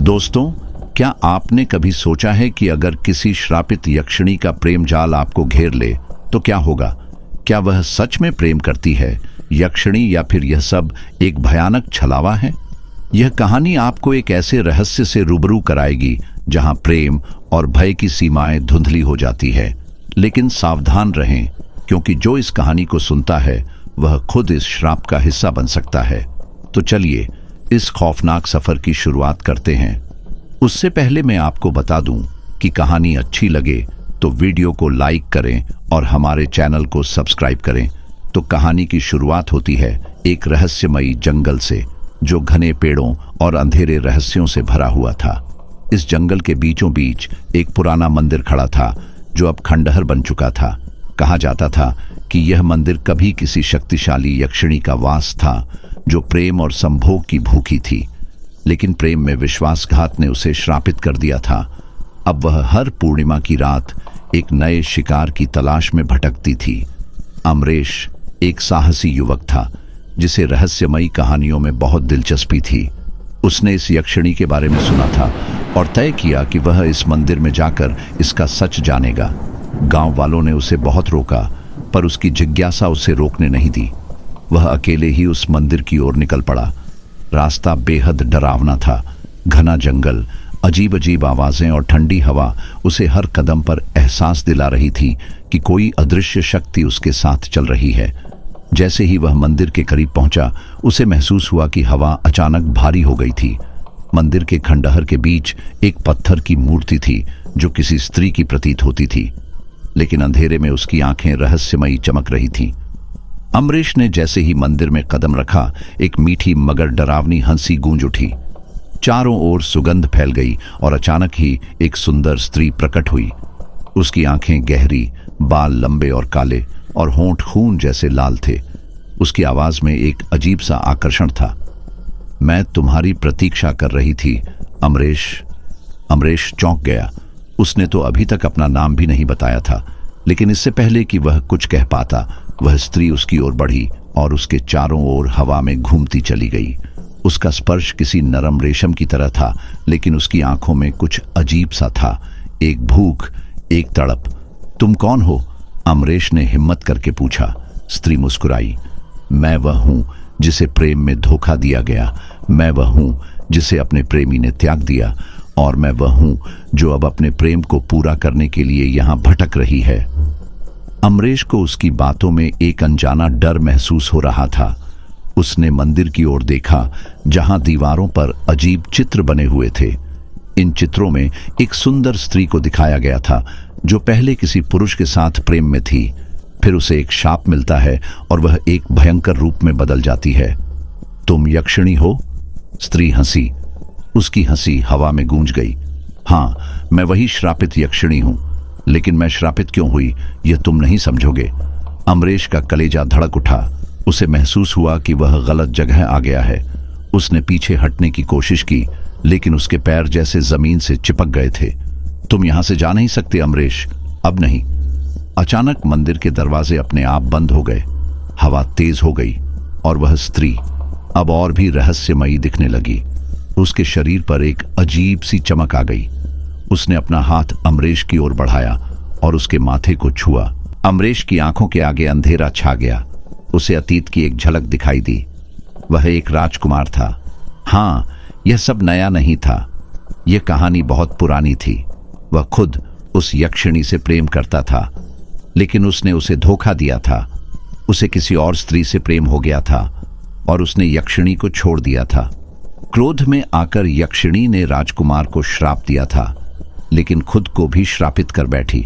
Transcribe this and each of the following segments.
दोस्तों, क्या आपने कभी सोचा है कि अगर किसी श्रापित यक्षिणी का प्रेम जाल आपको घेर ले तो क्या होगा? क्या वह सच में प्रेम करती है यक्षिणी, या फिर यह सब एक भयानक छलावा है? यह कहानी आपको एक ऐसे रहस्य से रूबरू कराएगी जहां प्रेम और भय की सीमाएं धुंधली हो जाती है। लेकिन सावधान रहें, क्योंकि जो इस कहानी को सुनता है वह खुद इस श्राप का हिस्सा बन सकता है। तो चलिए इस खौफनाक सफर की शुरुआत करते हैं। उससे पहले मैं आपको बता दूं कि कहानी अच्छी लगे तो वीडियो को लाइक करें और हमारे चैनल को सब्सक्राइब करें। तो कहानी की शुरुआत होती है एक रहस्यमयी जंगल से, जो घने पेड़ों और अंधेरे रहस्यों से भरा हुआ था। इस जंगल के बीचों बीच एक पुराना मंदिर खड़ा था, जो अब खंडहर बन चुका था। कहा जाता था कि यह मंदिर कभी किसी शक्तिशाली यक्षिणी का वास था, जो प्रेम और संभोग की भूखी थी। लेकिन प्रेम में विश्वासघात ने उसे श्रापित कर दिया था। अब वह हर पूर्णिमा की रात एक नए शिकार की तलाश में भटकती थी। अमरेश एक साहसी युवक था, जिसे रहस्यमयी कहानियों में बहुत दिलचस्पी थी। उसने इस यक्षिणी के बारे में सुना था और तय किया कि वह इस मंदिर में जाकर इसका सच जानेगा। गांव वालों ने उसे बहुत रोका, पर उसकी जिज्ञासा उसे रोकने नहीं दी। वह अकेले ही उस मंदिर की ओर निकल पड़ा। रास्ता बेहद डरावना था। घना जंगल, अजीब अजीब आवाजें और ठंडी हवा उसे हर कदम पर एहसास दिला रही थी कि कोई अदृश्य शक्ति उसके साथ चल रही है। जैसे ही वह मंदिर के करीब पहुंचा, उसे महसूस हुआ कि हवा अचानक भारी हो गई थी। मंदिर के खंडहर के बीच एक पत्थर की मूर्ति थी, जो किसी स्त्री की प्रतीत होती थी, लेकिन अंधेरे में उसकी आंखें रहस्यमयी चमक रही थीं। अमरेश ने जैसे ही मंदिर में कदम रखा, एक मीठी मगर डरावनी हंसी गूंज उठी। चारों ओर सुगंध फैल गई और अचानक ही एक सुंदर स्त्री प्रकट हुई। उसकी आंखें गहरी, बाल लंबे और काले, और होंठ खून जैसे लाल थे। उसकी आवाज में एक अजीब सा आकर्षण था। मैं तुम्हारी प्रतीक्षा कर रही थी, अमरेश। अमरेश चौंक गया। उसने तो अभी तक अपना नाम भी नहीं बताया था, लेकिन इससे पहले कि वह कुछ कह पाता, वह स्त्री उसकी ओर बढ़ी और उसके चारों ओर हवा में घूमती चली गई। उसका स्पर्श किसी नरम रेशम की तरह था, लेकिन उसकी आंखों में कुछ अजीब सा था, एक भूख, एक तड़प। तुम कौन हो? अमरेश ने हिम्मत करके पूछा। स्त्री मुस्कुराई। मैं वह हूं जिसे प्रेम में धोखा दिया गया। मैं वह हूं जिसे अपने प्रेमी ने त्याग दिया, और मैं वह हूं जो अब अपने प्रेम को पूरा करने के लिए यहां भटक रही है। अमरेश को उसकी बातों में एक अनजाना डर महसूस हो रहा था। उसने मंदिर की ओर देखा, जहां दीवारों पर अजीब चित्र बने हुए थे। इन चित्रों में एक सुंदर स्त्री को दिखाया गया था, जो पहले किसी पुरुष के साथ प्रेम में थी। फिर उसे एक शाप मिलता है और वह एक भयंकर रूप में बदल जाती है। तुम यक्षिणी हो? स्त्री हंसी। उसकी हंसी हवा में गूंज गई। हाँ, मैं वही श्रापित यक्षिणी हूं। लेकिन मैं श्रापित क्यों हुई, यह तुम नहीं समझोगे। अमरेश का कलेजा धड़क उठा। उसे महसूस हुआ कि वह गलत जगह आ गया है। उसने पीछे हटने की कोशिश की, लेकिन उसके पैर जैसे जमीन से चिपक गए थे। तुम यहां से जा नहीं सकते अमरेश, अब नहीं। अचानक मंदिर के दरवाजे अपने आप बंद हो गए। हवा तेज हो गई और वह स्त्री अब और भी रहस्यमयी दिखने लगी। उसके शरीर पर एक अजीब सी चमक आ गई। उसने अपना हाथ अमरेश की ओर बढ़ाया और उसके माथे को छुआ। अमरेश की आंखों के आगे अंधेरा छा गया। उसे अतीत की एक झलक दिखाई दी। वह एक राजकुमार था। हाँ, यह सब नया नहीं था। यह कहानी बहुत पुरानी थी। वह खुद उस यक्षिणी से प्रेम करता था, लेकिन उसने उसे धोखा दिया था। उसे किसी और स्त्री से प्रेम हो गया था और उसने यक्षिणी को छोड़ दिया था। क्रोध में आकर यक्षिणी ने राजकुमार को श्राप दिया था, लेकिन खुद को भी श्रापित कर बैठी।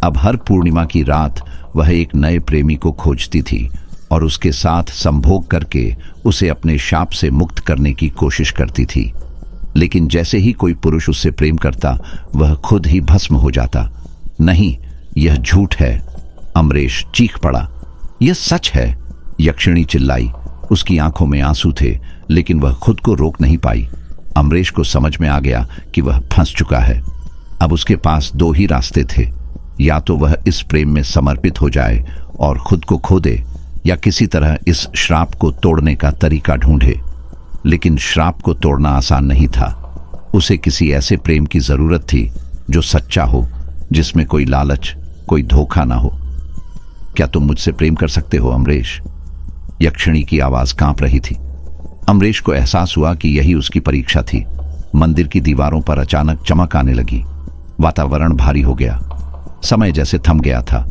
अब हर पूर्णिमा की रात वह एक नए प्रेमी को खोजती थी और उसके साथ संभोग करके उसे अपने शाप से मुक्त करने की कोशिश करती थी। लेकिन जैसे ही कोई पुरुष उससे प्रेम करता, वह खुद ही भस्म हो जाता। नहीं, यह झूठ है। अमरेश चीख पड़ा। यह सच है, यक्षिणी चिल्लाई। उसकी आंखों में आंसू थे, लेकिन वह खुद को रोक नहीं पाई। अमरेश को समझ में आ गया कि वह फंस चुका है। अब उसके पास दो ही रास्ते थे, या तो वह इस प्रेम में समर्पित हो जाए और खुद को खो दे, या किसी तरह इस श्राप को तोड़ने का तरीका ढूंढे। लेकिन श्राप को तोड़ना आसान नहीं था। उसे किसी ऐसे प्रेम की जरूरत थी जो सच्चा हो, जिसमें कोई लालच, कोई धोखा ना हो। क्या तुम मुझसे प्रेम कर सकते हो अमरेश? यक्षिणी की आवाज कांप रही थी। अमरेश को एहसास हुआ कि यही उसकी परीक्षा थी। मंदिर की दीवारों पर अचानक चमक आने लगी। वातावरण भारी हो गया, समय जैसे थम गया था।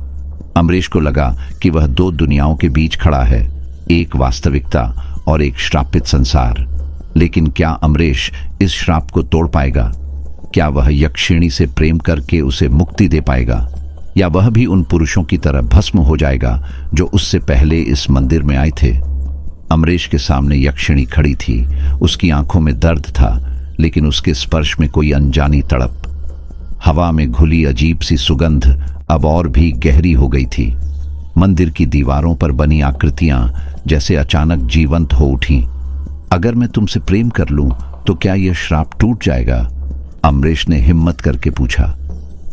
अमरेश को लगा कि वह दो दुनियाओं के बीच खड़ा है, एक वास्तविकता और एक श्रापित संसार। लेकिन क्या अमरेश इस श्राप को तोड़ पाएगा? क्या वह यक्षिणी से प्रेम करके उसे मुक्ति दे पाएगा, या वह भी उन पुरुषों की तरह भस्म हो जाएगा जो उससे पहले इस मंदिर में आए थे? अमरेश के सामने यक्षिणी खड़ी थी। उसकी आंखों में दर्द था, लेकिन उसके स्पर्श में कोई अनजानी तड़प। हवा में घुली अजीब सी सुगंध अब और भी गहरी हो गई थी। मंदिर की दीवारों पर बनी आकृतियां जैसे अचानक जीवंत हो उठी। अगर मैं तुमसे प्रेम कर लूं तो क्या यह श्राप टूट जाएगा? अमरेश ने हिम्मत करके पूछा।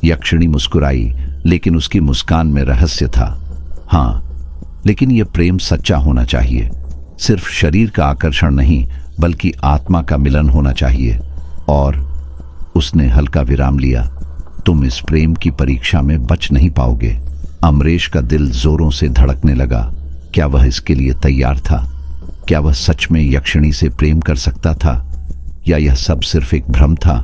यक्षिणी मुस्कुराई, लेकिन उसकी मुस्कान में रहस्य था। हाँ, लेकिन यह प्रेम सच्चा होना चाहिए। सिर्फ शरीर का आकर्षण नहीं, बल्कि आत्मा का मिलन होना चाहिए। और उसने हल्का विराम लिया। तुम इस प्रेम की परीक्षा में बच नहीं पाओगे। अमरेश का दिल जोरों से धड़कने लगा। क्या वह इसके लिए तैयार था? क्या वह सच में यक्षिणी से प्रेम कर सकता था, या यह सब सिर्फ एक भ्रम था?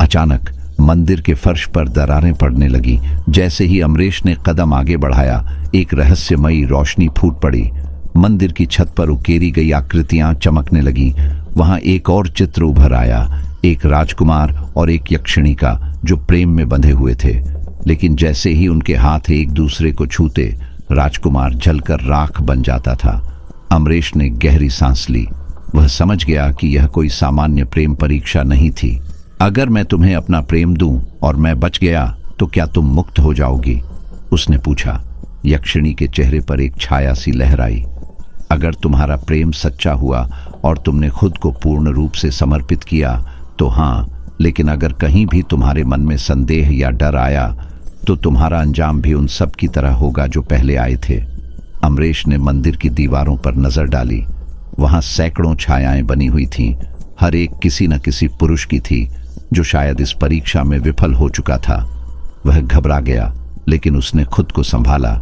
अचानक मंदिर के फर्श पर दरारें पड़ने लगी। जैसे ही अमरेश ने कदम आगे बढ़ाया, एक रहस्यमयी रोशनी फूट पड़ी। मंदिर की छत पर उकेरी गई आकृतियां चमकने लगी। वहां एक और चित्र उभर आया, एक राजकुमार और एक यक्षिणी का, जो प्रेम में बंधे हुए थे। लेकिन जैसे ही उनके हाथ एक दूसरे को छूते, राजकुमार जलकर राख बन जाता था। अमरेश ने गहरी सांस ली। वह समझ गया कि यह कोई सामान्य प्रेम परीक्षा नहीं थी। अगर मैं तुम्हें अपना प्रेम दूं और मैं बच गया, तो क्या तुम मुक्त हो जाओगी? उसने पूछा। यक्षिणी के चेहरे पर एक छाया सी लहराई। अगर तुम्हारा प्रेम सच्चा हुआ और तुमने खुद को पूर्ण रूप से समर्पित किया तो हाँ, लेकिन अगर कहीं भी तुम्हारे मन में संदेह या डर आया तो तुम्हारा अंजाम भी उन सब की तरह होगा जो पहले आए थे। अमरेश ने मंदिर की दीवारों पर नजर डाली। वहां सैकड़ों छायाएं बनी हुई थीं। हर एक किसी न किसी पुरुष की थी जो शायद इस परीक्षा में विफल हो चुका था। वह घबरा गया, लेकिन उसने खुद को संभाला।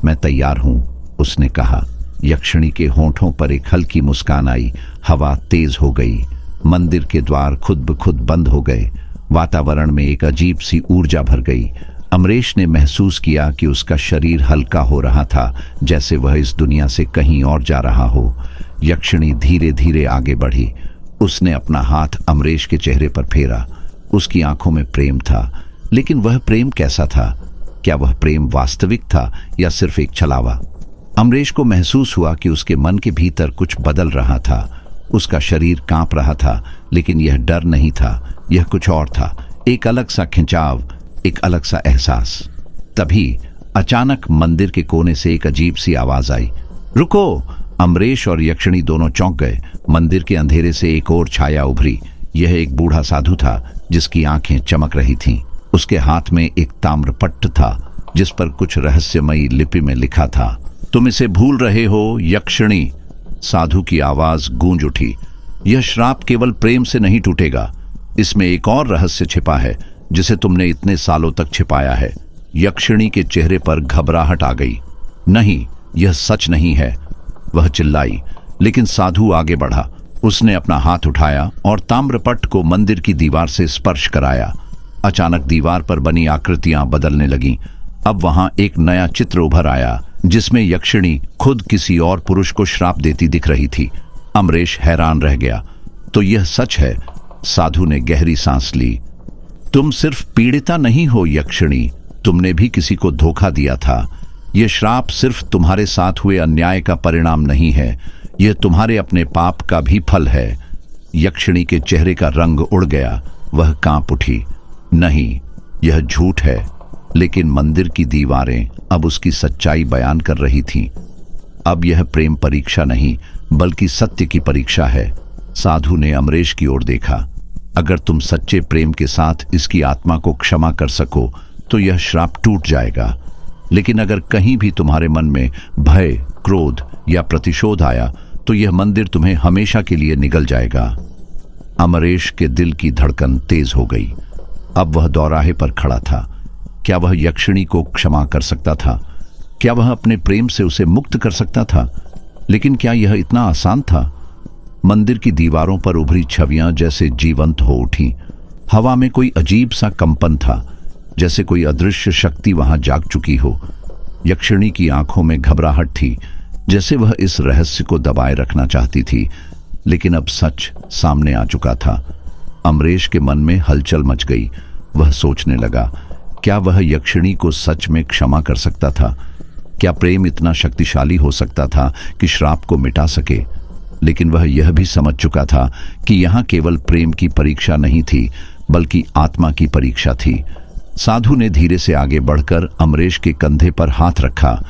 मैं तैयार हूं, उसने कहा। यक्षिणी के होंठों पर एक हल्की मुस्कान आई। हवा तेज हो गई। मंदिर के द्वार खुद ब खुद बंद हो गए। वातावरण में एक अजीब सी ऊर्जा भर गई। अमरेश ने महसूस किया कि उसका शरीर हल्का हो रहा था, जैसे वह इस दुनिया से कहीं और जा रहा हो। यक्षिणी धीरे धीरे आगे बढ़ी। उसने अपना हाथ अमरेश के चेहरे पर फेरा। उसकी आंखों में प्रेम था, लेकिन वह प्रेम कैसा था? क्या वह प्रेम वास्तविक था या सिर्फ एक छलावा? अमरेश को महसूस हुआ कि उसके मन के भीतर कुछ बदल रहा था। उसका शरीर कांप रहा था, लेकिन यह डर नहीं था, यह कुछ और था। एक अलग सा खिंचाव, एक अलग सा एहसास। तभी अचानक मंदिर के कोने से एक अजीब सी आवाज आई। रुको! अमरेश और यक्षिणी दोनों चौंक गए। मंदिर के अंधेरे से एक और छाया उभरी। यह एक बूढ़ा साधु था, जिसकी आंखें चमक रही थीं। उसके हाथ में एक ताम्रपट्ट था, जिस पर कुछ रहस्यमयी लिपि में लिखा था। तुम इसे भूल रहे हो यक्षिणी, साधु की आवाज गूंज उठी। यह श्राप केवल प्रेम से नहीं टूटेगा, इसमें एक और रहस्य छिपा है जिसे तुमने इतने सालों तक छिपाया है। यक्षिणी के चेहरे पर घबराहट आ गई। नहीं, यह सच नहीं है, वह चिल्लाई। लेकिन साधु आगे बढ़ा। उसने अपना हाथ उठाया और ताम्रपट्ट को मंदिर की दीवार से स्पर्श कराया। अचानक दीवार पर बनी आकृतियां बदलने लगीं। अब वहां एक नया चित्र उभर आया, जिसमें यक्षिणी खुद किसी और पुरुष को श्राप देती दिख रही थी। अमरेश हैरान रह गया। तो यह सच है? साधु ने गहरी सांस ली। तुम सिर्फ पीड़िता नहीं हो यक्षिणी, तुमने भी किसी को धोखा दिया था। यह श्राप सिर्फ तुम्हारे साथ हुए अन्याय का परिणाम नहीं है, यह तुम्हारे अपने पाप का भी फल है। यक्षिणी के चेहरे का रंग उड़ गया। वह कांप उठी। नहीं, यह झूठ है। लेकिन मंदिर की दीवारें अब उसकी सच्चाई बयान कर रही थीं। अब यह प्रेम परीक्षा नहीं, बल्कि सत्य की परीक्षा है। साधु ने अमरेश की ओर देखा। अगर तुम सच्चे प्रेम के साथ इसकी आत्मा को क्षमा कर सको तो यह श्राप टूट जाएगा। लेकिन अगर कहीं भी तुम्हारे मन में भय, क्रोध या प्रतिशोध आया तो यह मंदिर तुम्हें हमेशा के लिए निगल जाएगा। अमरेश के दिल की धड़कन तेज हो गई। अब वह दौराहे पर खड़ा था। क्या वह यक्षिणी को क्षमा कर सकता था? क्या वह अपने प्रेम से उसे मुक्त कर सकता था? लेकिन क्या यह इतना आसान था? मंदिर की दीवारों पर उभरी छवियां जैसे जीवंत हो उठी। हवा में कोई अजीब सा कंपन था, जैसे कोई अदृश्य शक्ति वहां जाग चुकी हो। यक्षिणी की आंखों में घबराहट थी, जैसे वह इस रहस्य को दबाए रखना चाहती थी। लेकिन अब सच सामने आ चुका था। अमरेश के मन में हलचल मच गई। वह सोचने लगा, क्या वह यक्षिणी को सच में क्षमा कर सकता था? क्या प्रेम इतना शक्तिशाली हो सकता था कि श्राप को मिटा सके? लेकिन वह यह भी समझ चुका था कि यहाँ केवल प्रेम की परीक्षा नहीं थी, बल्कि आत्मा की परीक्षा थी। साधु ने धीरे से आगे बढ़कर अमरेश के कंधे पर हाथ रखा।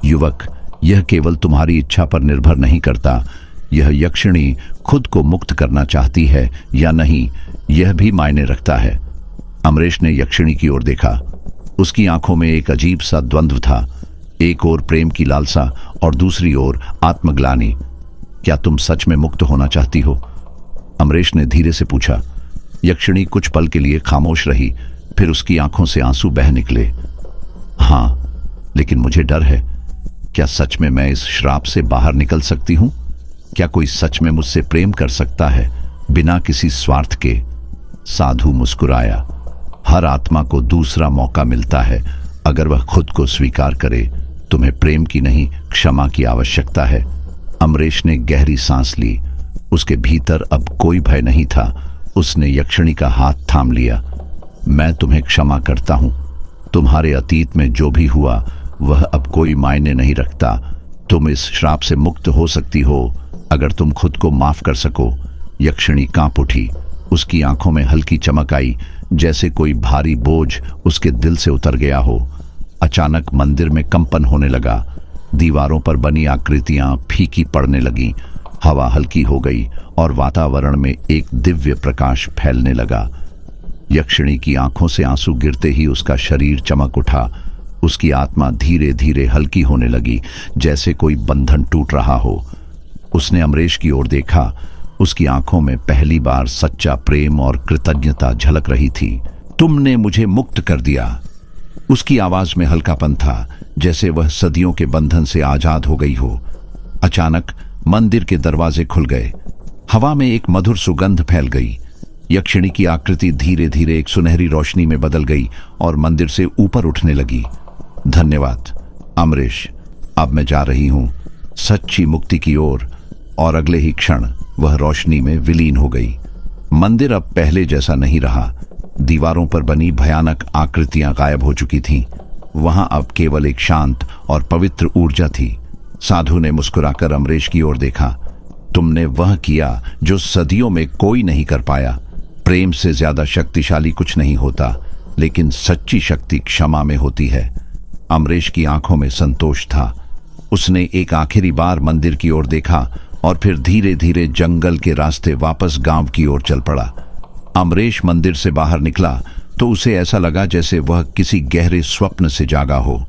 युवक, यह केवल तुम्हारी इच्छा पर निर्भर नहीं करता। यह यक्षिणी खुद को मुक्त करना चाहती है या नहीं, यह भी मायने रखता है। अमरेश ने यक्षिणी की ओर देखा। उसकी आंखों में एक अजीब सा द्वंद्व था, एक ओर प्रेम की लालसा और दूसरी ओर आत्मग्लानि। क्या तुम सच में मुक्त होना चाहती हो? अमरेश ने धीरे से पूछा। यक्षिणी कुछ पल के लिए खामोश रही, फिर उसकी आंखों से आंसू बह निकले। हाँ, लेकिन मुझे डर है। क्या सच में मैं इस श्राप से बाहर निकल सकती हूं? क्या कोई सच में मुझसे प्रेम कर सकता है बिना किसी स्वार्थ के? साधु मुस्कुराया। हर आत्मा को दूसरा मौका मिलता है, अगर वह खुद को स्वीकार करे। तुम्हें प्रेम की नहीं, क्षमा की आवश्यकता है। अमरेश ने गहरी सांस ली। उसके भीतर अब कोई भय नहीं था। उसने यक्षिणी का हाथ थाम लिया। मैं तुम्हें क्षमा करता हूं। तुम्हारे अतीत में जो भी हुआ वह अब कोई मायने नहीं रखता। तुम इस श्राप से मुक्त हो सकती हो अगर तुम खुद को माफ कर सको। यक्षिणी कांप उठी। उसकी आंखों में हल्की चमक आई, जैसे कोई भारी बोझ उसके दिल से उतर गया हो। अचानक मंदिर में कंपन होने लगा। दीवारों पर बनी आकृतियां फीकी पड़ने लगीं। हवा हल्की हो गई और वातावरण में एक दिव्य प्रकाश फैलने लगा। यक्षिणी की आंखों से आंसू गिरते ही उसका शरीर चमक उठा। उसकी आत्मा धीरे धीरे हल्की होने लगी, जैसे कोई बंधन टूट रहा हो। उसने अमरेश की ओर देखा। उसकी आंखों में पहली बार सच्चा प्रेम और कृतज्ञता झलक रही थी। तुमने मुझे मुक्त कर दिया। उसकी आवाज में हल्कापन था, जैसे वह सदियों के बंधन से आजाद हो गई हो। अचानक मंदिर के दरवाजे खुल गए। हवा में एक मधुर सुगंध फैल गई। यक्षिणी की आकृति धीरे धीरे एक सुनहरी रोशनी में बदल गई और मंदिर से ऊपर उठने लगी। धन्यवाद अमरेश, अब मैं जा रही हूं सच्ची मुक्ति की ओर। और अगले ही क्षण वह रोशनी में विलीन हो गई। मंदिर अब पहले जैसा नहीं रहा। दीवारों पर बनी भयानक आकृतियां गायब हो चुकी थीं। वहां अब केवल एक शांत और पवित्र ऊर्जा थी। साधु ने मुस्कुराकर अमरेश की ओर देखा। तुमने वह किया जो सदियों में कोई नहीं कर पाया। प्रेम से ज्यादा शक्तिशाली कुछ नहीं होता, लेकिन सच्ची शक्ति क्षमा में होती है। अमरेश की आंखों में संतोष था। उसने एक आखिरी बार मंदिर की ओर देखा और फिर धीरे धीरे जंगल के रास्ते वापस गांव की ओर चल पड़ा। अमरेश मंदिर से बाहर निकला तो उसे ऐसा लगा जैसे वह किसी गहरे स्वप्न से जागा हो।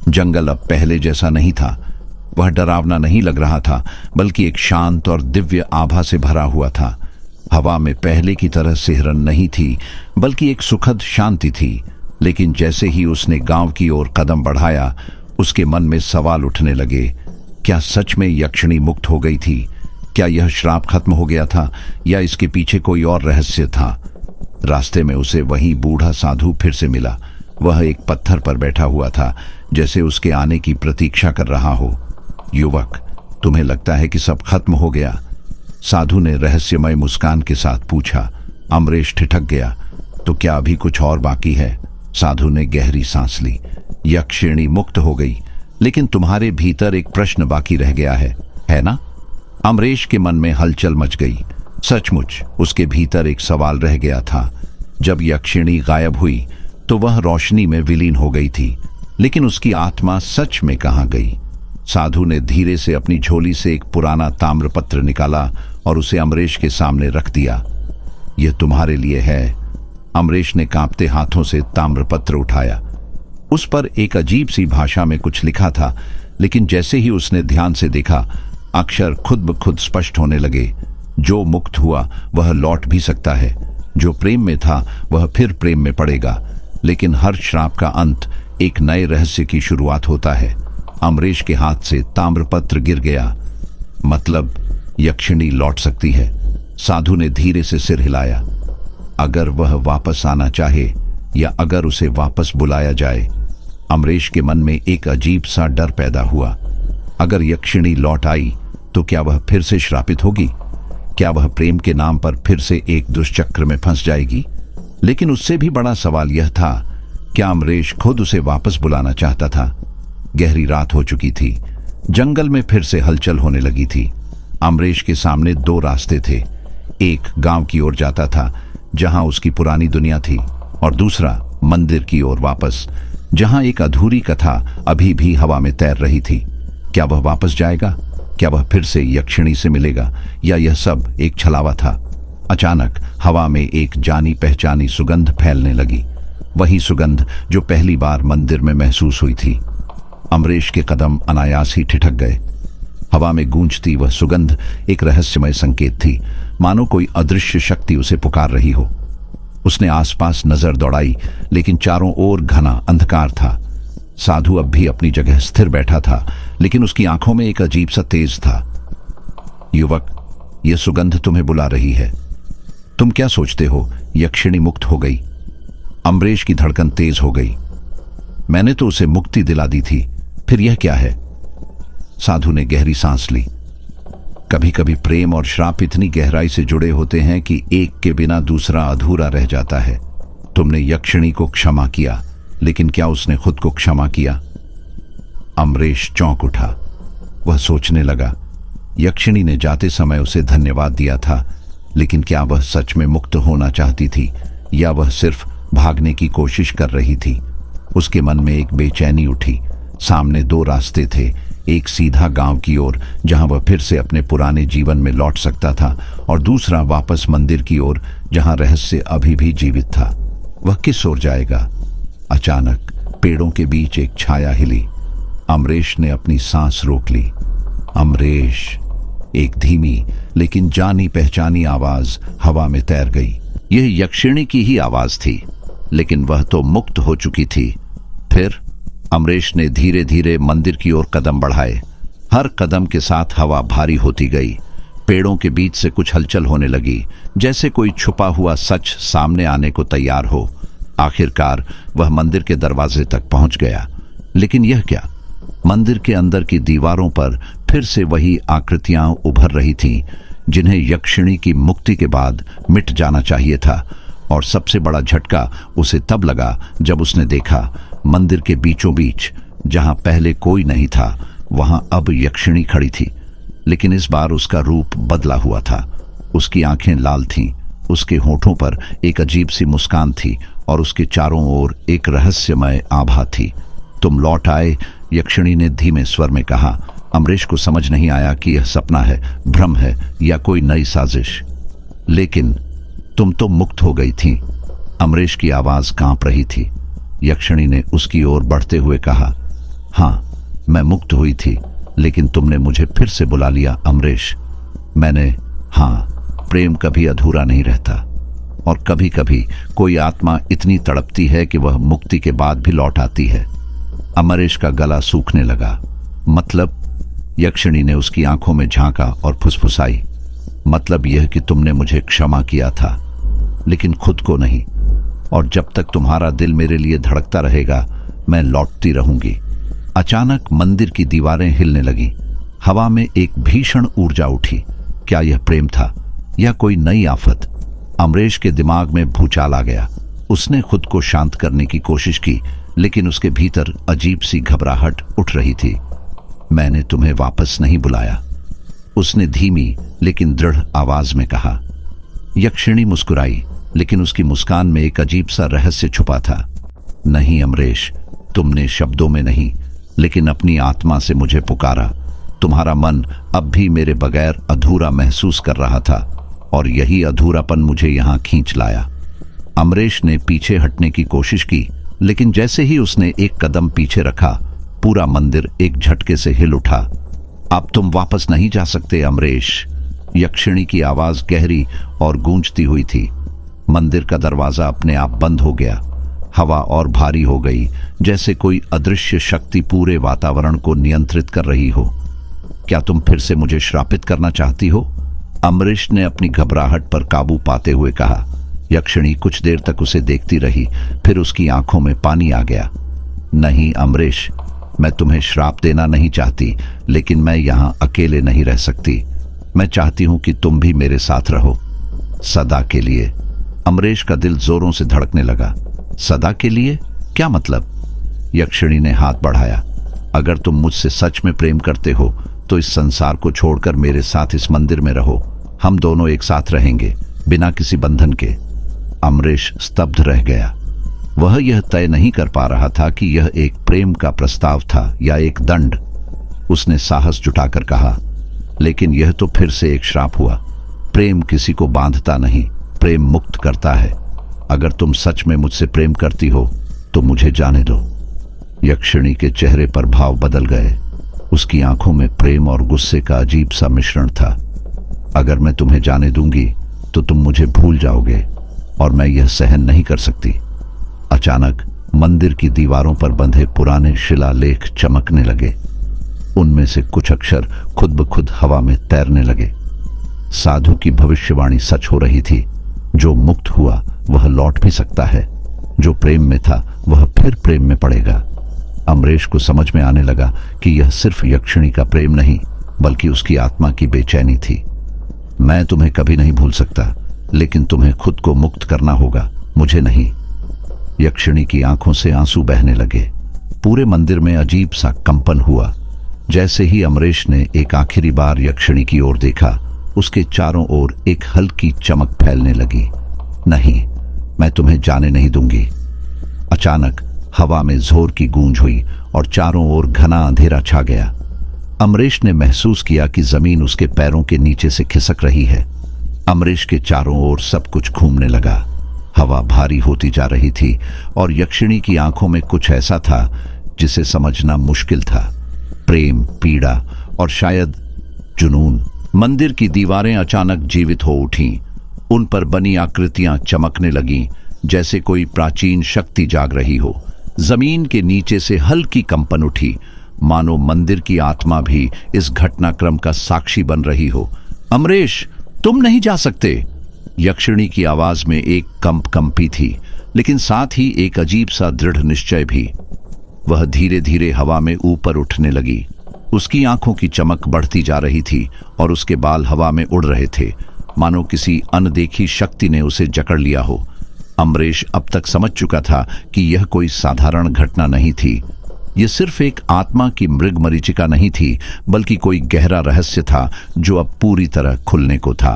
जंगल अब पहले जैसा नहीं था। वह डरावना नहीं लग रहा था, बल्कि एक शांत और दिव्य आभा से भरा हुआ था। हवा में पहले की तरह सिहरन नहीं थी, बल्कि एक सुखद शांति थी। लेकिन जैसे ही उसने गांव की ओर कदम बढ़ाया, उसके मन में सवाल उठने लगे। क्या सच में यक्षिणी मुक्त हो गई थी? क्या यह श्राप खत्म हो गया था, या इसके पीछे कोई और रहस्य था? रास्ते में उसे वही बूढ़ा साधु फिर से मिला। वह एक पत्थर पर बैठा हुआ था, जैसे उसके आने की प्रतीक्षा कर रहा हो। युवक, तुम्हें लगता है कि सब खत्म हो गया? साधु ने रहस्यमय मुस्कान के साथ पूछा। अमरेश ठिठक गया। तो क्या अभी कुछ और बाकी है? साधु ने गहरी सांस ली। यक्षिणी मुक्त हो गई, लेकिन तुम्हारे भीतर एक प्रश्न बाकी रह गया है ना? अमरेश के मन में हलचल मच गई। सचमुच उसके भीतर एक सवाल रह गया था। जब यक्षिणी गायब हुई तो वह रोशनी में विलीन हो गई थी, लेकिन उसकी आत्मा सच में कहां गई? साधु ने धीरे से अपनी झोली से एक पुराना ताम्रपत्र निकाला और उसे अमरेश के सामने रख दिया। यह तुम्हारे लिए है। अमरेश ने कांपते हाथों से ताम्रपत्र उठाया। उस पर एक अजीब सी भाषा में कुछ लिखा था, लेकिन जैसे ही उसने ध्यान से देखा, अक्षर खुद ब खुद स्पष्ट होने लगे। जो मुक्त हुआ वह लौट भी सकता है, जो प्रेम में था वह फिर प्रेम में पड़ेगा, लेकिन हर श्राप का अंत एक नए रहस्य की शुरुआत होता है। अमरेश के हाथ से ताम्रपत्र गिर गया। मतलब यक्षिणी लौट सकती है। साधु ने धीरे से सिर हिलाया। अगर वह वापस आना चाहे या अगर उसे वापस बुलाया जाए। अमरेश के मन में एक अजीब सा डर पैदा हुआ। अगर यक्षिणी लौट आई तो क्या वह फिर से श्रापित होगी? क्या वह प्रेम के नाम पर फिर से एक दुष्चक्र में फंस जाएगी? लेकिन उससे भी बड़ा सवाल यह था, क्या अमरेश खुद उसे वापस बुलाना चाहता था? गहरी रात हो चुकी थी। जंगल में फिर से हलचल होने लगी थी। अमरेश के सामने दो रास्ते थे। एक गांव की ओर जाता था, जहां उसकी पुरानी दुनिया थी, और दूसरा मंदिर की ओर वापस, जहां एक अधूरी कथा अभी भी हवा में तैर रही थी। क्या वह वापस जाएगा? क्या वह फिर से यक्षिणी से मिलेगा, या यह सब एक छलावा था? अचानक हवा में एक जानी पहचानी सुगंध फैलने लगी। वही सुगंध जो पहली बार मंदिर में महसूस हुई थी। अमरेश के कदम अनायास ही ठिठक गए। हवा में गूंजती वह सुगंध एक रहस्यमय संकेत थी, मानो कोई अदृश्य शक्ति उसे पुकार रही हो। उसने आसपास नजर दौड़ाई, लेकिन चारों ओर घना अंधकार था। साधु अब भी अपनी जगह स्थिर बैठा था, लेकिन उसकी आंखों में एक अजीब सा तेज था। युवक, यह सुगंध तुम्हें बुला रही है। तुम क्या सोचते हो यक्षिणी मुक्त हो गई? अमरेश की धड़कन तेज हो गई। मैंने तो उसे मुक्ति दिला दी थी, फिर यह क्या है? साधु ने गहरी सांस ली। कभी कभी प्रेम और श्राप इतनी गहराई से जुड़े होते हैं कि एक के बिना दूसरा अधूरा रह जाता है। तुमने यक्षिणी को क्षमा किया, लेकिन क्या उसने खुद को क्षमा किया? अमरेश चौंक उठा। वह सोचने लगा, यक्षिणी ने जाते समय उसे धन्यवाद दिया था, लेकिन क्या वह सच में मुक्त होना चाहती थी, या वह सिर्फ भागने की कोशिश कर रही थी? उसके मन में एक बेचैनी उठी। सामने दो रास्ते थे, एक सीधा गांव की ओर, जहां वह फिर से अपने पुराने जीवन में लौट सकता था, और दूसरा वापस मंदिर की ओर, जहां रहस्य अभी भी जीवित था। वह किस ओर जाएगा? अचानक पेड़ों के बीच एक छाया हिली। अमरेश ने अपनी सांस रोक ली। अमरेश! एक धीमी लेकिन जानी पहचानी आवाज हवा में तैर गई। यह यक्षिणी की ही आवाज थी, लेकिन वह तो मुक्त हो चुकी थी। फिर अमरेश ने धीरे धीरे मंदिर की ओर कदम बढ़ाए। हर कदम के साथ हवा भारी होती गई। पेड़ों के बीच से कुछ हलचल होने लगी, जैसे कोई छुपा हुआ सच सामने आने को तैयार हो। आखिरकार वह मंदिर के दरवाजे तक पहुंच गया। लेकिन यह क्या? मंदिर के अंदर की दीवारों पर फिर से वही आकृतियां उभर रही थीं, जिन्हें यक्षिणी की मुक्ति के बाद मिट जाना चाहिए था। और सबसे बड़ा झटका उसे तब लगा जब उसने देखा, मंदिर के बीचों बीच, जहां पहले कोई नहीं था, वहां अब यक्षिणी खड़ी थी। लेकिन इस बार उसका रूप बदला हुआ था। उसकी आंखें लाल थीं, उसके होठों पर एक अजीब सी मुस्कान थी, और उसके चारों ओर एक रहस्यमय आभा थी। तुम लौट आए, यक्षिणी ने धीमे स्वर में कहा। अमरेश को समझ नहीं आया कि यह सपना है, भ्रम है, या कोई नई साजिश। लेकिन तुम तो मुक्त हो गई थी। अमरेश की आवाज कांप रही थी। यक्षिणी ने उसकी ओर बढ़ते हुए कहा, हाँ, मैं मुक्त हुई थी, लेकिन तुमने मुझे फिर से बुला लिया अमरेश। हाँ, प्रेम कभी अधूरा नहीं रहता, और कभी कभी कोई आत्मा इतनी तड़पती है कि वह मुक्ति के बाद भी लौट आती है। अमरेश का गला सूखने लगा। मतलब? यक्षिणी ने उसकी आंखों में झांका और फुसफुसाई। मतलब यह कि तुमने मुझे क्षमा किया था, लेकिन खुद को नहीं। और जब तक तुम्हारा दिल मेरे लिए धड़कता रहेगा, मैं लौटती रहूंगी। अचानक मंदिर की दीवारें हिलने लगी। हवा में एक भीषण ऊर्जा उठी। क्या यह प्रेम था, या कोई नई आफत? अमरेश के दिमाग में भूचाल आ गया। उसने खुद को शांत करने की कोशिश की, लेकिन उसके भीतर अजीब सी घबराहट उठ रही थी। मैंने तुम्हें वापस नहीं बुलाया, उसने धीमी लेकिन दृढ़ आवाज में कहा। यक्षिणी मुस्कुराई, लेकिन उसकी मुस्कान में एक अजीब सा रहस्य छुपा था। नहीं अमरेश, तुमने शब्दों में नहीं, लेकिन अपनी आत्मा से मुझे पुकारा। तुम्हारा मन अब भी मेरे बगैर अधूरा महसूस कर रहा था, और यही अधूरापन मुझे यहां खींच लाया। अमरेश ने पीछे हटने की कोशिश की, लेकिन जैसे ही उसने एक कदम पीछे रखा, पूरा मंदिर एक झटके से हिल उठा। अब तुम वापस नहीं जा सकते अमरेश, यक्षिणी की आवाज गहरी और गूंजती हुई थी। मंदिर का दरवाजा अपने आप बंद हो गया। हवा और भारी हो गई, जैसे कोई अदृश्य शक्ति पूरे वातावरण को नियंत्रित कर रही हो। क्या तुम फिर से मुझे श्रापित करना चाहती हो? अमरीश ने अपनी घबराहट पर काबू पाते हुए कहा। यक्षिणी कुछ देर तक उसे देखती रही, फिर उसकी आंखों में पानी आ गया। नहीं अमरीश, मैं तुम्हें श्राप देना नहीं चाहती, लेकिन मैं यहां अकेले नहीं रह सकती। मैं चाहती हूं कि तुम भी मेरे साथ रहो, सदा के लिए। अमरीश का दिल जोरों से धड़कने लगा। सदा के लिए? क्या मतलब? यक्षिणी ने हाथ बढ़ाया। अगर तुम मुझसे सच में प्रेम करते हो तो इस संसार को छोड़कर मेरे साथ इस मंदिर में रहो। हम दोनों एक साथ रहेंगे, बिना किसी बंधन के। अमरीश स्तब्ध रह गया। वह यह तय नहीं कर पा रहा था कि यह एक प्रेम का प्रस्ताव था या एक दंड। उसने साहस जुटाकर कहा, लेकिन यह तो फिर से एक श्राप हुआ। प्रेम किसी को बांधता नहीं, प्रेम मुक्त करता है। अगर तुम सच में मुझसे प्रेम करती हो तो मुझे जाने दो। यक्षिणी के चेहरे पर भाव बदल गए। उसकी आंखों में प्रेम और गुस्से का अजीब सा मिश्रण था। अगर मैं तुम्हें जाने दूंगी तो तुम मुझे भूल जाओगे और मैं यह सहन नहीं कर सकती। अचानक मंदिर की दीवारों पर बंधे पुराने शिलालेख चमकने लगे। उनमें से कुछ अक्षर खुद ब खुद हवा में तैरने लगे। साधु की भविष्यवाणी सच हो रही थी। जो मुक्त हुआ वह लौट भी सकता है, जो प्रेम में था वह फिर प्रेम में पड़ेगा। अमरीश को समझ में आने लगा कि यह सिर्फ यक्षिणी का प्रेम नहीं, बल्कि उसकी आत्मा की बेचैनी थी। मैं तुम्हें कभी नहीं भूल सकता, लेकिन तुम्हें खुद को मुक्त करना होगा, मुझे नहीं। यक्षिणी की आंखों से आंसू बहने लगे। पूरे मंदिर में अजीब सा कंपन हुआ। जैसे ही अमरीश ने एक आखिरी बार यक्षिणी की ओर देखा, उसके चारों ओर एक हल्की चमक फैलने लगी। नहीं, मैं तुम्हें जाने नहीं दूंगी। अचानक हवा में जोर की गूंज हुई और चारों ओर घना अंधेरा छा गया। अमरीश ने महसूस किया कि जमीन उसके पैरों के नीचे से खिसक रही है। अमरीश के चारों ओर सब कुछ घूमने लगा। हवा भारी होती जा रही थी और यक्षिणी की आंखों में कुछ ऐसा था जिसे समझना मुश्किल था। प्रेम, पीड़ा और शायद जुनून। मंदिर की दीवारें अचानक जीवित हो उठीं। उन पर बनी आकृतियां चमकने लगीं, जैसे कोई प्राचीन शक्ति जाग रही हो। जमीन के नीचे से हल्की कंपन उठी, मानो मंदिर की आत्मा भी इस घटनाक्रम का साक्षी बन रही हो। अमरीश, तुम नहीं जा सकते। यक्षिणी की आवाज में एक कंपी थी, लेकिन साथ ही एक अजीब सा दृढ़ निश्चय भी। वह धीरे धीरे हवा में ऊपर उठने लगी। उसकी आंखों की चमक बढ़ती जा रही थी और उसके बाल हवा में उड़ रहे थे, मानो किसी अनदेखी शक्ति ने उसे जकड़ लिया हो। अमरीश अब तक समझ चुका था कि यह कोई साधारण घटना नहीं थी। यह सिर्फ एक आत्मा की मृगमरीचिका नहीं थी, बल्कि कोई गहरा रहस्य था जो अब पूरी तरह खुलने को था।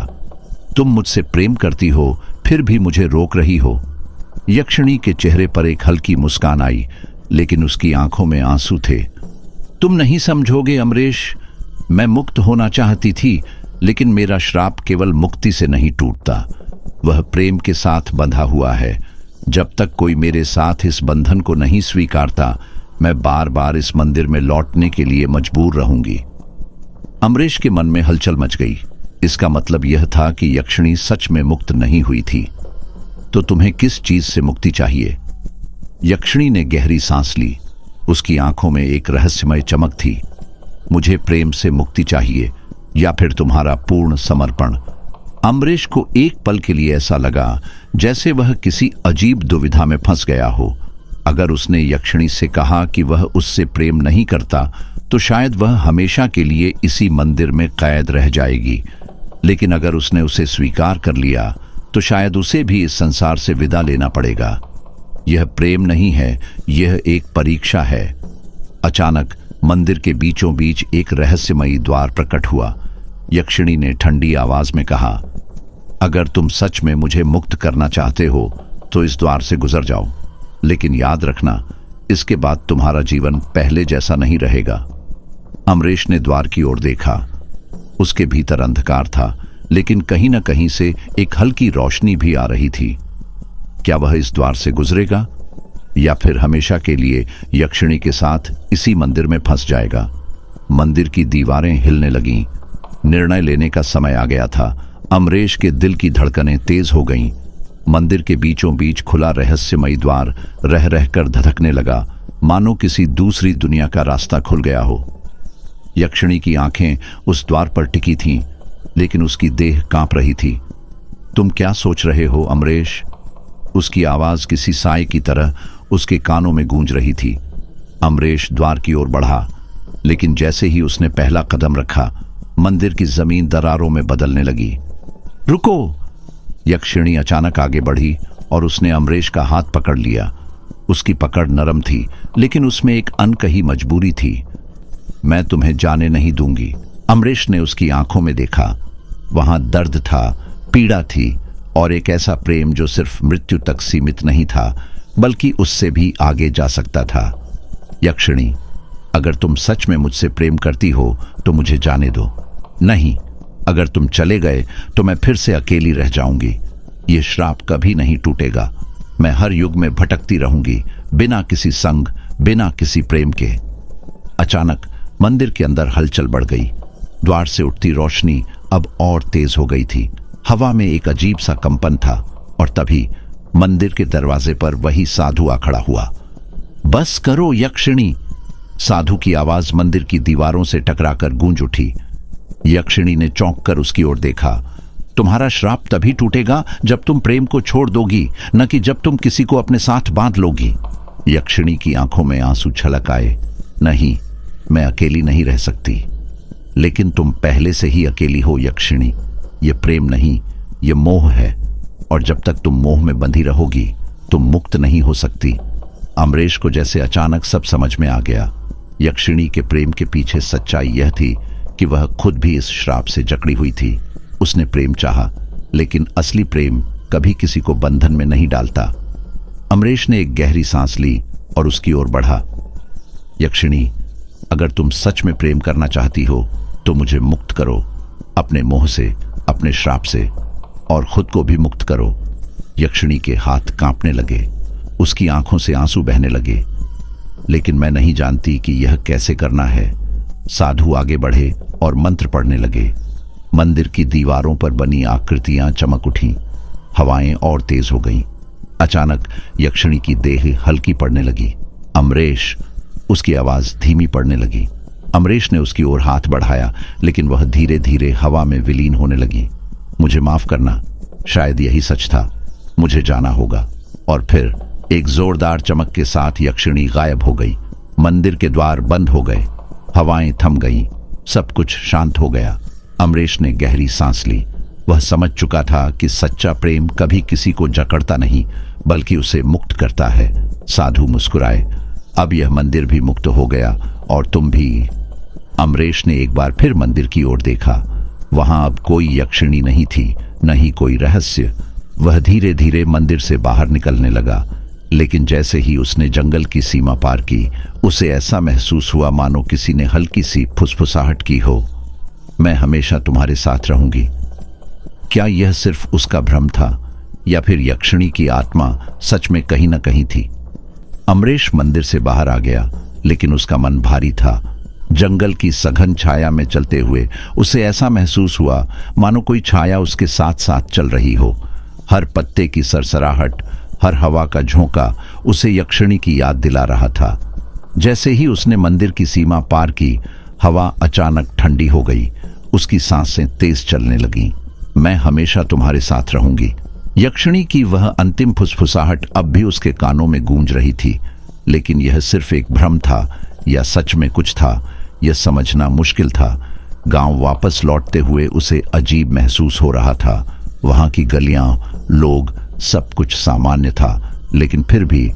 तुम मुझसे प्रेम करती हो, फिर भी मुझे रोक रही हो। यक्षिणी के चेहरे पर एक हल्की मुस्कान आई, लेकिन उसकी आंखों में आंसू थे। तुम नहीं समझोगे अमरीश, मैं मुक्त होना चाहती थी, लेकिन मेरा श्राप केवल मुक्ति से नहीं टूटता, वह प्रेम के साथ बंधा हुआ है। जब तक कोई मेरे साथ इस बंधन को नहीं स्वीकारता, मैं बार बार इस मंदिर में लौटने के लिए मजबूर रहूंगी। अमरीश के मन में हलचल मच गई। इसका मतलब यह था कि यक्षिणी सच में मुक्त नहीं हुई थी। तो तुम्हें किस चीज से मुक्ति चाहिए? यक्षिणी ने गहरी सांस ली। उसकी आंखों में एक रहस्यमय चमक थी। मुझे प्रेम से मुक्ति चाहिए या फिर तुम्हारा पूर्ण समर्पण। अमरीश को एक पल के लिए ऐसा लगा जैसे वह किसी अजीब दुविधा में फंस गया हो। अगर उसने यक्षिणी से कहा कि वह उससे प्रेम नहीं करता, तो शायद वह हमेशा के लिए इसी मंदिर में कैद रह जाएगी। लेकिन अगर उसने उसे स्वीकार कर लिया, तो शायद उसे भी इस संसार से विदा लेना पड़ेगा। यह प्रेम नहीं है, यह एक परीक्षा है। अचानक मंदिर के बीचों बीच एक रहस्यमयी द्वार प्रकट हुआ। यक्षिणी ने ठंडी आवाज में कहा, अगर तुम सच में मुझे मुक्त करना चाहते हो तो इस द्वार से गुजर जाओ, लेकिन याद रखना, इसके बाद तुम्हारा जीवन पहले जैसा नहीं रहेगा। अमरीश ने द्वार की ओर देखा। उसके भीतर अंधकार था, लेकिन कहीं न कहीं से एक हल्की रोशनी भी आ रही थी। क्या वह इस द्वार से गुजरेगा या फिर हमेशा के लिए यक्षिणी के साथ इसी मंदिर में फंस जाएगा? मंदिर की दीवारें हिलने लगीं। निर्णय लेने का समय आ गया था। अमरेश के दिल की धड़कनें तेज हो गईं। मंदिर के बीचों बीच खुला रहस्यमयी द्वार रह रहकर धधकने लगा, मानो किसी दूसरी दुनिया का रास्ता खुल गया हो। यक्षिणी की आंखें उस द्वार पर टिकी थीं, लेकिन उसकी देह कांप रही थी। तुम क्या सोच रहे हो अमरेश? उसकी आवाज किसी साए की तरह उसके कानों में गूंज रही थी। अमरेश द्वार की ओर बढ़ा, लेकिन जैसे ही उसने पहला कदम रखा, मंदिर की जमीन दरारों में बदलने लगी। रुको! यक्षिणी अचानक आगे बढ़ी और उसने अमरेश का हाथ पकड़ लिया। उसकी पकड़ नरम थी, लेकिन उसमें एक अनकही मजबूरी थी। मैं तुम्हें जाने नहीं दूंगी। अमरेश ने उसकी आंखों में देखा। वहां दर्द था, पीड़ा थी और एक ऐसा प्रेम जो सिर्फ मृत्यु तक सीमित नहीं था, बल्कि उससे भी आगे जा सकता था। यक्षिणी, अगर तुम सच में मुझसे प्रेम करती हो तो मुझे जाने दो। नहीं, अगर तुम चले गए तो मैं फिर से अकेली रह जाऊंगी। ये श्राप कभी नहीं टूटेगा। मैं हर युग में भटकती रहूंगी, बिना किसी संग, बिना किसी प्रेम के। अचानक मंदिर के अंदर हलचल बढ़ गई। द्वार से उठती रोशनी अब और तेज हो गई थी। हवा में एक अजीब सा कंपन था और तभी मंदिर के दरवाजे पर वही साधु आ खड़ा हुआ। बस करो यक्षिणी! साधु की आवाज मंदिर की दीवारों से टकराकर गूंज उठी। यक्षिणी ने चौंक कर उसकी ओर देखा। तुम्हारा श्राप तभी टूटेगा जब तुम प्रेम को छोड़ दोगी, न कि जब तुम किसी को अपने साथ बांध लोगी। यक्षिणी की आंखों में आंसू छलक आए। नहीं, मैं अकेली नहीं रह सकती। लेकिन तुम पहले से ही अकेली हो यक्षिणी। ये प्रेम नहीं, ये मोह है, और जब तक तुम मोह में बंधी रहोगी तुम मुक्त नहीं हो सकती। अमरेश को जैसे अचानक सब समझ में आ गया। यक्षिणी के प्रेम के पीछे सच्चाई यह थी कि वह खुद भी इस श्राप से जकड़ी हुई थी। उसने प्रेम चाहा, लेकिन असली प्रेम कभी किसी को बंधन में नहीं डालता। अमरेश ने एक गहरी सांस ली और उसकी ओर बढ़ा। यक्षिणी, अगर तुम सच में प्रेम करना चाहती हो तो मुझे मुक्त करो, अपने मोह से, अपने श्राप से, और खुद को भी मुक्त करो। यक्षिणी के हाथ कांपने लगे, उसकी आंखों से आंसू बहने लगे। लेकिन मैं नहीं जानती कि यह कैसे करना है। साधु आगे बढ़े और मंत्र पढ़ने लगे। मंदिर की दीवारों पर बनी आकृतियां चमक उठीं, हवाएं और तेज हो गईं। अचानक यक्षिणी की देह हल्की पड़ने लगी। अमरेश! उसकी आवाज धीमी पड़ने लगी। अमरेश ने उसकी ओर हाथ बढ़ाया, लेकिन वह धीरे धीरे हवा में विलीन होने लगी। मुझे माफ करना, शायद यही सच था। मुझे जाना होगा। और फिर एक जोरदार चमक के साथ यक्षिणी गायब हो गई। मंदिर के द्वार बंद हो गए, हवाएं थम गईं, सब कुछ शांत हो गया। अमरेश ने गहरी सांस ली। वह समझ चुका था कि सच्चा प्रेम कभी किसी को जकड़ता नहीं, बल्कि उसे मुक्त करता है। साधु मुस्कुराए। अब यह मंदिर भी मुक्त हो गया और तुम भी। अमरेश ने एक बार फिर मंदिर की ओर देखा। वहां अब कोई यक्षिणी नहीं थी, न ही कोई रहस्य। वह धीरे धीरे मंदिर से बाहर निकलने लगा, लेकिन जैसे ही उसने जंगल की सीमा पार की, उसे ऐसा महसूस हुआ मानो किसी ने हल्की सी फुसफुसाहट की हो। मैं हमेशा तुम्हारे साथ रहूंगी। क्या यह सिर्फ उसका भ्रम था, या फिर यक्षिणी की आत्मा सच में कहीं न कहीं थी? अमरेश मंदिर से बाहर आ गया, लेकिन उसका मन भारी था। जंगल की सघन छाया में चलते हुए उसे ऐसा महसूस हुआ मानो कोई छाया उसके साथ साथ चल रही हो। हर पत्ते की सरसराहट, हर हवा का झोंका उसे यक्षिणी की याद दिला रहा था। जैसे ही उसने मंदिर की सीमा पार की, हवा अचानक ठंडी हो गई। उसकी सांसें तेज चलने लगीं। मैं हमेशा तुम्हारे साथ रहूंगी। यक्षिणी की वह अंतिम फुसफुसाहट अब भी उसके कानों में गूंज रही थी, लेकिन यह सिर्फ एक भ्रम था या सच में कुछ था, यह समझना मुश्किल था। गांव वापस लौटते हुए उसे अजीब महसूस हो रहा था। वहां की गलियां, लोग, सब कुछ सामान्य था, लेकिन फिर भी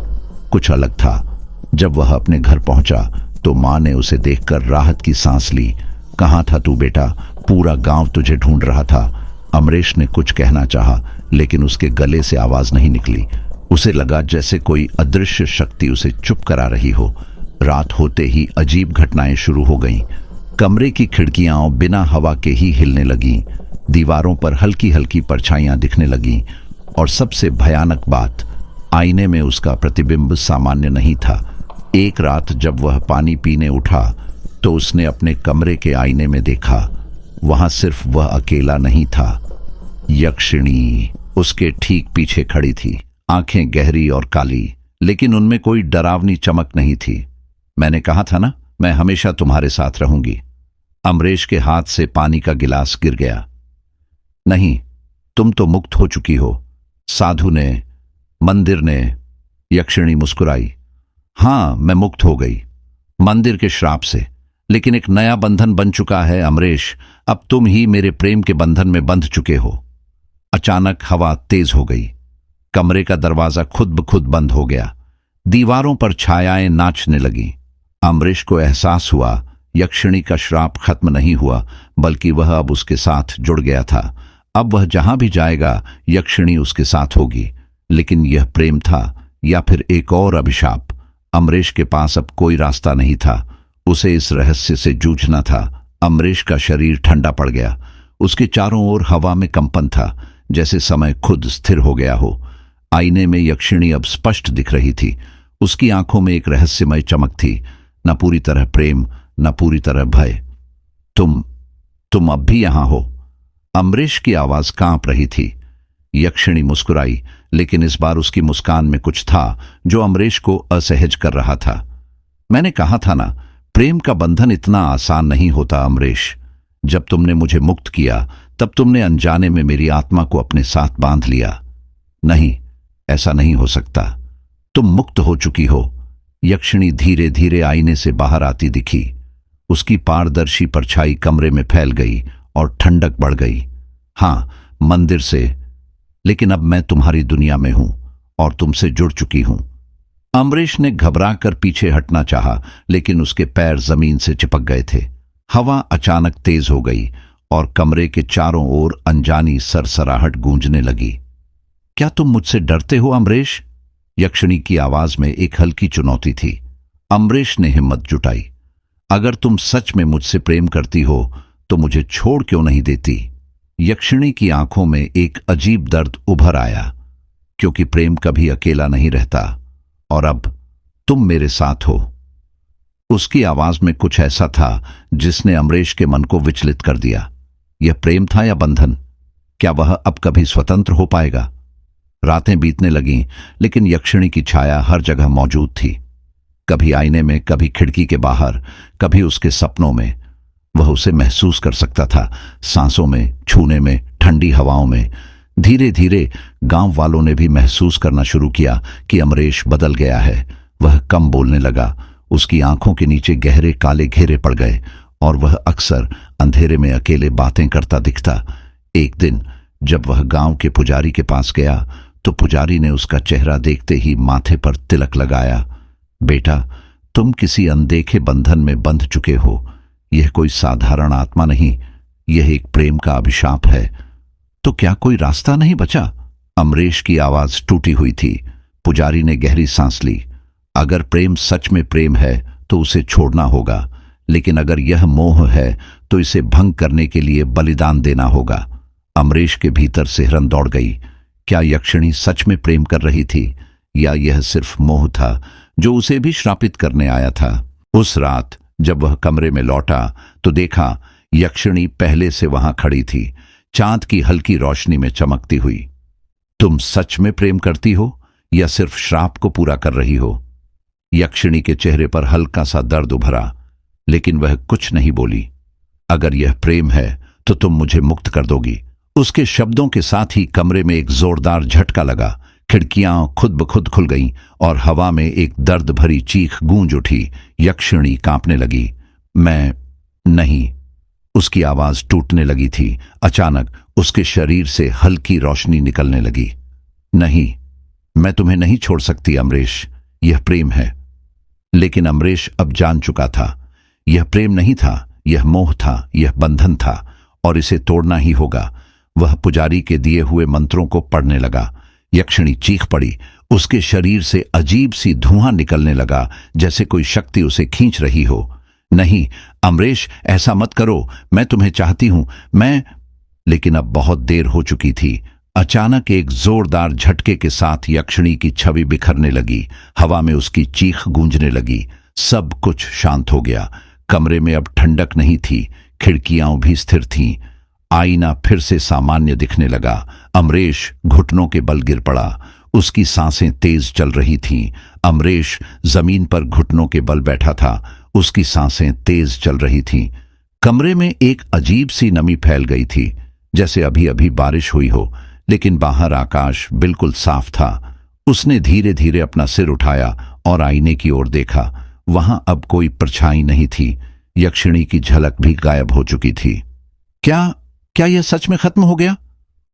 कुछ अलग था। जब वह अपने घर पहुंचा तो मां ने उसे देखकर राहत की सांस ली। कहां था तू बेटा? पूरा गांव तुझे ढूंढ रहा था। अमरेश ने कुछ कहना चाहा, लेकिन उसके गले से आवाज नहीं निकली। उसे लगा जैसे कोई अदृश्य शक्ति उसे चुप करा रही हो। रात होते ही अजीब घटनाएं शुरू हो गईं। कमरे की खिड़कियां बिना हवा के ही हिलने लगीं। दीवारों पर हल्की हल्की परछाइयां दिखने लगीं, और सबसे भयानक बात, आईने में उसका प्रतिबिंब सामान्य नहीं था। एक रात जब वह पानी पीने उठा तो उसने अपने कमरे के आईने में देखा। वहां सिर्फ वह अकेला नहीं था, यक्षिणी उसके ठीक पीछे खड़ी थी, आंखें गहरी और काली, लेकिन उनमें कोई डरावनी चमक नहीं थी। मैंने कहा था ना, मैं हमेशा तुम्हारे साथ रहूंगी। अमरेश के हाथ से पानी का गिलास गिर गया। नहीं, तुम तो मुक्त हो चुकी हो, साधु ने, मंदिर ने। यक्षिणी मुस्कुराई। हां, मैं मुक्त हो गई, मंदिर के श्राप से, लेकिन एक नया बंधन बन चुका है अमरेश। अब तुम ही मेरे प्रेम के बंधन में बंध चुके हो। अचानक हवा तेज हो गई। कमरे का दरवाजा खुद ब खुद बंद हो गया। दीवारों पर छायाएं नाचने लगी। अमरेश को एहसास हुआ यक्षिणी का श्राप खत्म नहीं हुआ, बल्कि वह अब उसके साथ जुड़ गया था। अब वह जहां भी जाएगा यक्षिणी उसके साथ होगी। लेकिन यह प्रेम था या फिर एक और अभिशाप? अमरेश के पास अब कोई रास्ता नहीं था। उसे इस रहस्य से जूझना था। अमरेश का शरीर ठंडा पड़ गया। उसके चारों ओर हवा में कंपन था, जैसे समय खुद स्थिर हो गया हो। आईने में यक्षिणी अब स्पष्ट दिख रही थी। उसकी आंखों में एक रहस्यमय चमक थी, न पूरी तरह प्रेम, न पूरी तरह भय। तुम अब भी यहां हो? अमरेश की आवाज कांप रही थी। यक्षिणी मुस्कुराई, लेकिन इस बार उसकी मुस्कान में कुछ था जो अमरेश को असहज कर रहा था। मैंने कहा था ना, प्रेम का बंधन इतना आसान नहीं होता अमरेश। जब तुमने मुझे मुक्त किया तब तुमने अनजाने में मेरी आत्मा को अपने साथ बांध लिया। नहीं, ऐसा नहीं हो सकता। तुम मुक्त हो चुकी हो। यक्षिणी धीरे धीरे आईने से बाहर आती दिखी। उसकी पारदर्शी परछाई कमरे में फैल गई और ठंडक बढ़ गई। हां, मंदिर से, लेकिन अब मैं तुम्हारी दुनिया में हूं और तुमसे जुड़ चुकी हूं। अमरेश ने घबराकर पीछे हटना चाहा, लेकिन उसके पैर जमीन से चिपक गए थे। हवा अचानक तेज हो गई और कमरे के चारों ओर अनजानी सरसराहट गूंजने लगी। क्या तुम मुझसे डरते हो अमरेश? यक्षिणी की आवाज में एक हल्की चुनौती थी। अमरेश ने हिम्मत जुटाई। अगर तुम सच में मुझसे प्रेम करती हो तो मुझे छोड़ क्यों नहीं देती? यक्षिणी की आंखों में एक अजीब दर्द उभर आया, क्योंकि प्रेम कभी अकेला नहीं रहता, और अब तुम मेरे साथ हो। उसकी आवाज में कुछ ऐसा था जिसने अमरेश के मन को विचलित कर दिया। यह प्रेम था या बंधन? क्या वह अब कभी स्वतंत्र हो पाएगा? रातें बीतने लगीं, लेकिन यक्षिणी की छाया हर जगह मौजूद थी। कभी आईने में, कभी खिड़की के बाहर, कभी उसके सपनों में। वह उसे महसूस कर सकता था, सांसों में, छूने में, ठंडी हवाओं में। धीरे धीरे गांव वालों ने भी महसूस करना शुरू किया कि अमरेश बदल गया है। वह कम बोलने लगा। उसकी आंखों के नीचे गहरे काले घेरे पड़ गए और वह अक्सर अंधेरे में अकेले बातें करता दिखता। एक दिन जब वह गांव के पुजारी के पास गया तो पुजारी ने उसका चेहरा देखते ही माथे पर तिलक लगाया। बेटा, तुम किसी अनदेखे बंधन में बंध चुके हो। यह कोई साधारण आत्मा नहीं, यह एक प्रेम का अभिशाप है। तो क्या कोई रास्ता नहीं बचा? अमरेश की आवाज टूटी हुई थी। पुजारी ने गहरी सांस ली। अगर प्रेम सच में प्रेम है तो उसे छोड़ना होगा, लेकिन अगर यह मोह है तो इसे भंग करने के लिए बलिदान देना होगा। अमरेश के भीतर सिहरन दौड़ गई। क्या यक्षिणी सच में प्रेम कर रही थी, या यह सिर्फ मोह था जो उसे भी श्रापित करने आया था? उस रात जब वह कमरे में लौटा तो देखा यक्षिणी पहले से वहां खड़ी थी, चांद की हल्की रोशनी में चमकती हुई। तुम सच में प्रेम करती हो या सिर्फ श्राप को पूरा कर रही हो? यक्षिणी के चेहरे पर हल्का सा दर्द उभरा, लेकिन वह कुछ नहीं बोली। अगर यह प्रेम है तो तुम मुझे मुक्त कर दोगी। उसके शब्दों के साथ ही कमरे में एक जोरदार झटका लगा। खिड़कियां खुद ब खुद खुल गईं और हवा में एक दर्द भरी चीख गूंज उठी। यक्षिणी कांपने लगी। मैं नहीं। उसकी आवाज टूटने लगी थी। अचानक उसके शरीर से हल्की रोशनी निकलने लगी। नहीं, मैं तुम्हें नहीं छोड़ सकती अमरेश, यह प्रेम है। लेकिन अमरेश अब जान चुका था, यह प्रेम नहीं था, यह मोह था, यह बंधन था, और इसे तोड़ना ही होगा। वह पुजारी के दिए हुए मंत्रों को पढ़ने लगा। यक्षिणी चीख पड़ी। उसके शरीर से अजीब सी धुआं निकलने लगा, जैसे कोई शक्ति उसे खींच रही हो। नहीं अमरेश, ऐसा मत करो, मैं तुम्हें चाहती हूं, मैं। लेकिन अब बहुत देर हो चुकी थी। अचानक एक जोरदार झटके के साथ यक्षिणी की छवि बिखरने लगी। हवा में उसकी चीख गूंजने लगी। सब कुछ शांत हो गया। कमरे में अब ठंडक नहीं थी। खिड़कियां भी स्थिर थीं। आईना फिर से सामान्य दिखने लगा। अमरेश घुटनों के बल गिर पड़ा। उसकी सांसें तेज चल रही थीं। अमरेश जमीन पर घुटनों के बल बैठा था। उसकी सांसें तेज चल रही थीं। कमरे में एक अजीब सी नमी फैल गई थी, जैसे अभी अभी बारिश हुई हो, लेकिन बाहर आकाश बिल्कुल साफ था। उसने धीरे धीरे अपना सिर उठाया और आईने की ओर देखा। वहां अब कोई परछाई नहीं थी। यक्षिणी की झलक भी गायब हो चुकी थी। क्या क्या यह सच में खत्म हो गया?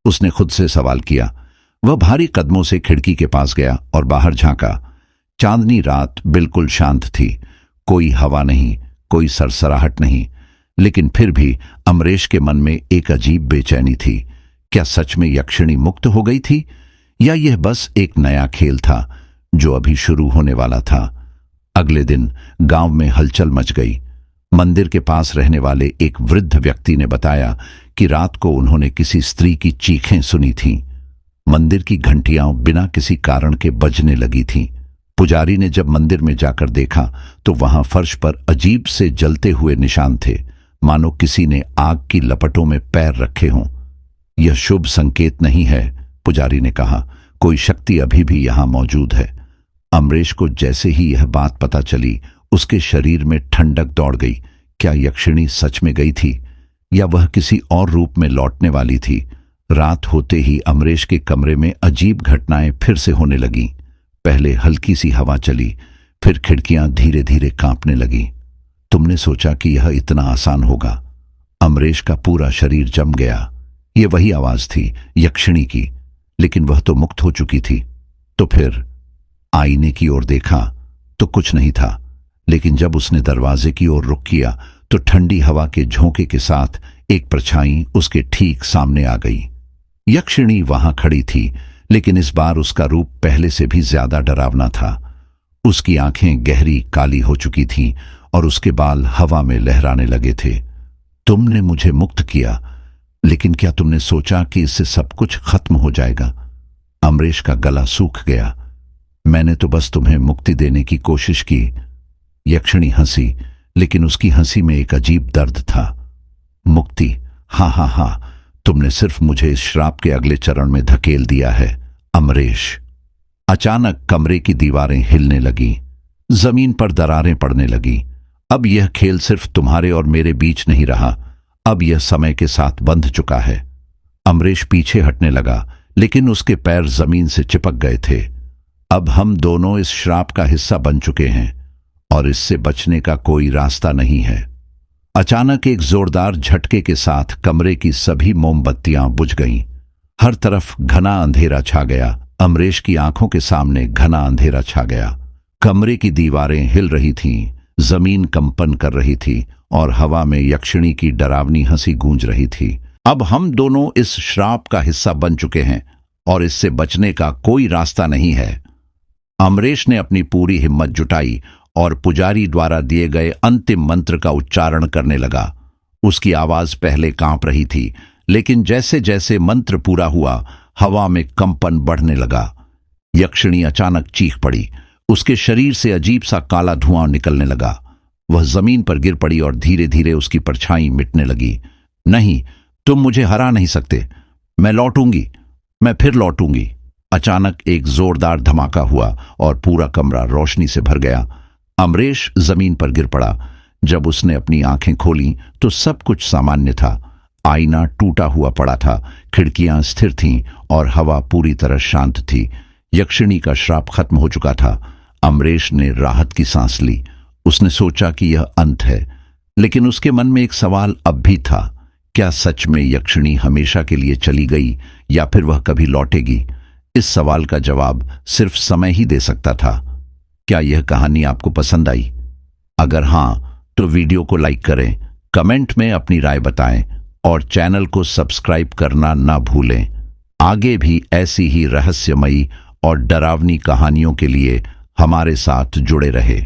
उसने खुद से सवाल किया। वह भारी कदमों से खिड़की के पास गया और बाहर झांका। चांदनी रात बिल्कुल शांत थी। कोई हवा नहीं, कोई सरसराहट नहीं, लेकिन फिर भी अमरेश के मन में एक अजीब बेचैनी थी। क्या सच में यक्षिणी मुक्त हो गई थी, या यह बस एक नया खेल था जो अभी शुरू होने वाला था? अगले दिन गांव में हलचल मच गई। मंदिर के पास रहने वाले एक वृद्ध व्यक्ति ने बताया कि रात को उन्होंने किसी स्त्री की चीखें सुनी थीं। मंदिर की घंटियां बिना किसी कारण के बजने लगी थीं। पुजारी ने जब मंदिर में जाकर देखा तो वहां फर्श पर अजीब से जलते हुए निशान थे, मानो किसी ने आग की लपटों में पैर रखे हों। यह शुभ संकेत नहीं है, पुजारी ने कहा। कोई शक्ति अभी भी यहां मौजूद है। अमरेश को जैसे ही यह बात पता चली, उसके शरीर में ठंडक दौड़ गई। क्या यक्षिणी सच में गई थी, या वह किसी और रूप में लौटने वाली थी? रात होते ही अमरेश के कमरे में अजीब घटनाएं फिर से होने लगीं। पहले हल्की सी हवा चली, फिर खिड़कियां धीरे धीरे कांपने लगीं। तुमने सोचा कि यह इतना आसान होगा? अमरेश का पूरा शरीर जम गया। ये वही आवाज थी, यक्षिणी की, लेकिन वह तो मुक्त हो चुकी थी। तो फिर आईने की ओर देखा तो कुछ नहीं था, लेकिन जब उसने दरवाजे की ओर रुख किया तो ठंडी हवा के झोंके के साथ एक परछाई उसके ठीक सामने आ गई। यक्षिणी वहां खड़ी थी, लेकिन इस बार उसका रूप पहले से भी ज्यादा डरावना था। उसकी आंखें गहरी काली हो चुकी थीं और उसके बाल हवा में लहराने लगे थे। तुमने मुझे मुक्त किया, लेकिन क्या तुमने सोचा कि इससे सब कुछ खत्म हो जाएगा? अमरेश का गला सूख गया। मैंने तो बस तुम्हें मुक्ति देने की कोशिश की। यक्षिणी हंसी, लेकिन उसकी हंसी में एक अजीब दर्द था। मुक्ति? हाँ हाँ हाँ, तुमने सिर्फ मुझे इस श्राप के अगले चरण में धकेल दिया है, अमरेश। अचानक कमरे की दीवारें हिलने लगीं, जमीन पर दरारें पड़ने लगीं। अब यह खेल सिर्फ तुम्हारे और मेरे बीच नहीं रहा, अब यह समय के साथ बंध चुका है। अमरेश पीछे हटने लगा, लेकिन उसके पैर जमीन से चिपक गए थे। अब हम दोनों इस श्राप का हिस्सा बन चुके हैं और इससे बचने का कोई रास्ता नहीं है। अचानक एक जोरदार झटके के साथ कमरे की सभी मोमबत्तियां बुझ गईं। हर तरफ घना अंधेरा छा गया। अमरेश की आंखों के सामने घना अंधेरा छा गया। कमरे की दीवारें हिल रही थीं, जमीन कंपन कर रही थी और हवा में यक्षिणी की डरावनी हंसी गूंज रही थी। अब हम दोनों इस श्राप का हिस्सा बन चुके हैं और इससे बचने का कोई रास्ता नहीं है। अमरेश ने अपनी पूरी हिम्मत जुटाई और पुजारी द्वारा दिए गए अंतिम मंत्र का उच्चारण करने लगा। उसकी आवाज पहले कांप रही थी, लेकिन जैसे जैसे मंत्र पूरा हुआ, हवा में कंपन बढ़ने लगा। यक्षिणी अचानक चीख पड़ी। उसके शरीर से अजीब सा काला धुआं निकलने लगा। वह जमीन पर गिर पड़ी और धीरे धीरे उसकी परछाई मिटने लगी। नहीं, तुम मुझे हरा नहीं सकते। मैं लौटूंगी, मैं फिर लौटूंगी। अचानक एक जोरदार धमाका हुआ और पूरा कमरा रोशनी से भर गया। अमरेश जमीन पर गिर पड़ा। जब उसने अपनी आंखें खोलीं तो सब कुछ सामान्य था। आईना टूटा हुआ पड़ा था, खिड़कियां स्थिर थीं और हवा पूरी तरह शांत थी। यक्षिणी का श्राप खत्म हो चुका था। अमरेश ने राहत की सांस ली। उसने सोचा कि यह अंत है, लेकिन उसके मन में एक सवाल अब भी था। क्या सच में यक्षिणी हमेशा के लिए चली गई, या फिर वह कभी लौटेगी? इस सवाल का जवाब सिर्फ समय ही दे सकता था। क्या यह कहानी आपको पसंद आई? अगर हां, तो वीडियो को लाइक करें, कमेंट में अपनी राय बताएं और चैनल को सब्सक्राइब करना ना भूलें। आगे भी ऐसी ही रहस्यमयी और डरावनी कहानियों के लिए हमारे साथ जुड़े रहे।